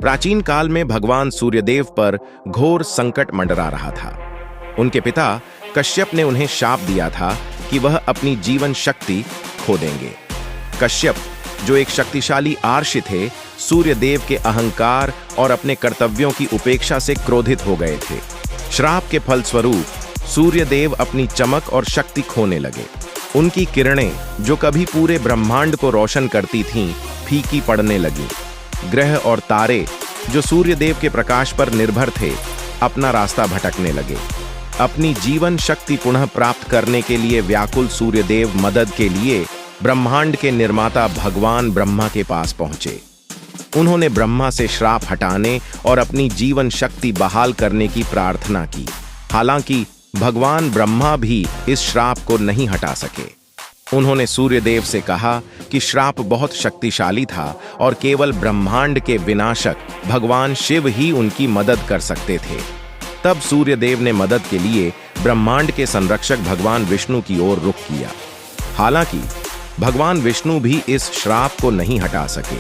प्राचीन काल में भगवान सूर्यदेव पर घोर संकट मंडरा रहा था। उनके पिता कश्यप ने उन्हें शाप दिया था कि वह अपनी जीवन शक्ति खो देंगे। कश्यप, जो एक शक्तिशाली आर्षि थे, सूर्यदेव के अहंकार और अपने कर्तव्यों की उपेक्षा से क्रोधित हो गए थे। श्राप के फलस्वरूप सूर्यदेव अपनी चमक और शक्ति खोने लगे। उनकी किरणें, जो कभी पूरे ब्रह्मांड को रोशन करती थीं, फीकी पड़ने लगीं। ग्रह और तारे, जो सूर्यदेव के प्रकाश पर निर्भर थे, अपना रास्ता भटकने लगे। अपनी जीवन शक्ति पुनः प्राप्त करने के लिए व्याकुल सूर्यदेव मदद के लिए ब्रह्मांड के निर्माता भगवान ब्रह्मा के पास पहुंचे। उन्होंने ब्रह्मा से श्राप हटाने और अपनी जीवन शक्ति बहाल करने की प्रार्थना की। हालांकि भगवान ब्रह्मा भी इस श्राप को नहीं हटा सके। उन्होंने सूर्यदेव से कहा कि श्राप बहुत शक्तिशाली था और केवल ब्रह्मांड के विनाशक भगवान शिव ही उनकी मदद कर सकते थे। तब सूर्यदेव ने मदद के लिए ब्रह्मांड के संरक्षक भगवान विष्णु की ओर रुख किया। हालांकि भगवान विष्णु भी इस श्राप को नहीं हटा सके।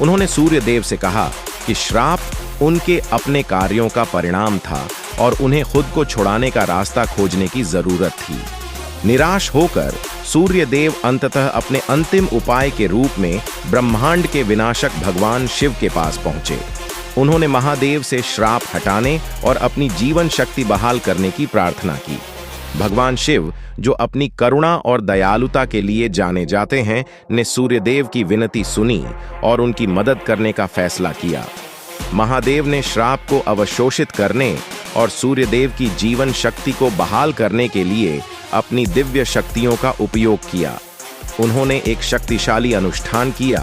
उन्होंने सूर्यदेव से कहा कि श्राप उनके अपने कार्यों का परिणाम था और उन्हें खुद को छुड़ाने का रास्ता खोजने की जरूरत थी। निराश होकर सूर्यदेव अंततः अपने अंतिम उपाय के रूप में ब्रह्मांड के विनाशक भगवान शिव के पास पहुंचे। उन्होंने महादेव से श्राप हटाने और अपनी जीवन शक्ति बहाल करने की प्रार्थना की। भगवान शिव, जो अपनी करुणा और दयालुता के लिए जाने जाते हैं, ने सूर्यदेव की विनती सुनी और उनकी मदद करने का फैसला किया। महादेव ने श्राप को अवशोषित करने और सूर्यदेव की जीवन शक्ति को बहाल करने के लिए अपनी दिव्य शक्तियों का उपयोग किया। उन्होंने एक शक्तिशाली अनुष्ठान किया,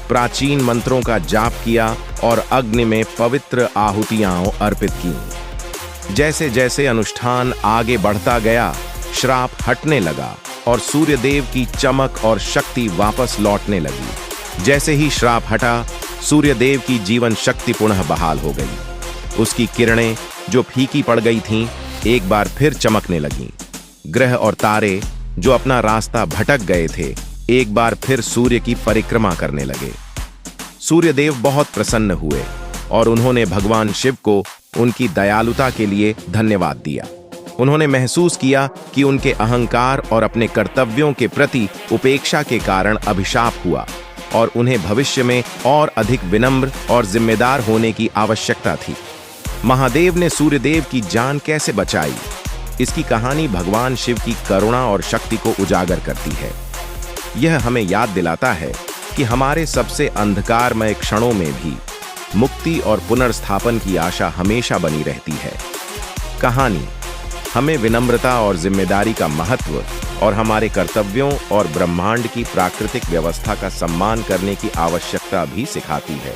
प्राचीन मंत्रों का जाप किया और अग्नि में पवित्र आहुतियां अर्पित की। जैसे जैसे अनुष्ठान आगे बढ़ता गया, श्राप हटने लगा और सूर्यदेव की चमक और शक्ति वापस लौटने लगी। जैसे ही श्राप हटा, सूर्यदेव की जीवन शक्ति पुनः बहाल हो गई। उसकी किरणें, जो फीकी पड़ गई थीं, एक बार फिर चमकने लगीं। ग्रह और तारे, जो अपना रास्ता भटक गए थे, एक बार फिर सूर्य की परिक्रमा करने लगे। सूर्यदेव बहुत प्रसन्न हुए और उन्होंने भगवान शिव को उनकी दयालुता के लिए धन्यवाद दिया। उन्होंने महसूस किया कि उनके अहंकार और अपने कर्तव्यों के प्रति उपेक्षा के कारण अभिशाप हुआ और उन्हें भविष्य में और अधिक विनम्र और जिम्मेदार होने की आवश्यकता थी। महादेव ने सूर्यदेव की जान कैसे बचाई? इसकी कहानी भगवान शिव की करुणा और शक्ति को उजागर करती है। यह हमें याद दिलाता है कि हमारे सबसे अंधकारमय क्षणों में भी मुक्ति और पुनर्स्थापन की आशा हमेशा बनी रहती है। कहानी हमें विनम्रता और जिम्मेदारी का महत्व और हमारे कर्तव्यों और ब्रह्मांड की प्राकृतिक व्यवस्था का सम्मान करने की आवश्यकता भी सिखाती है।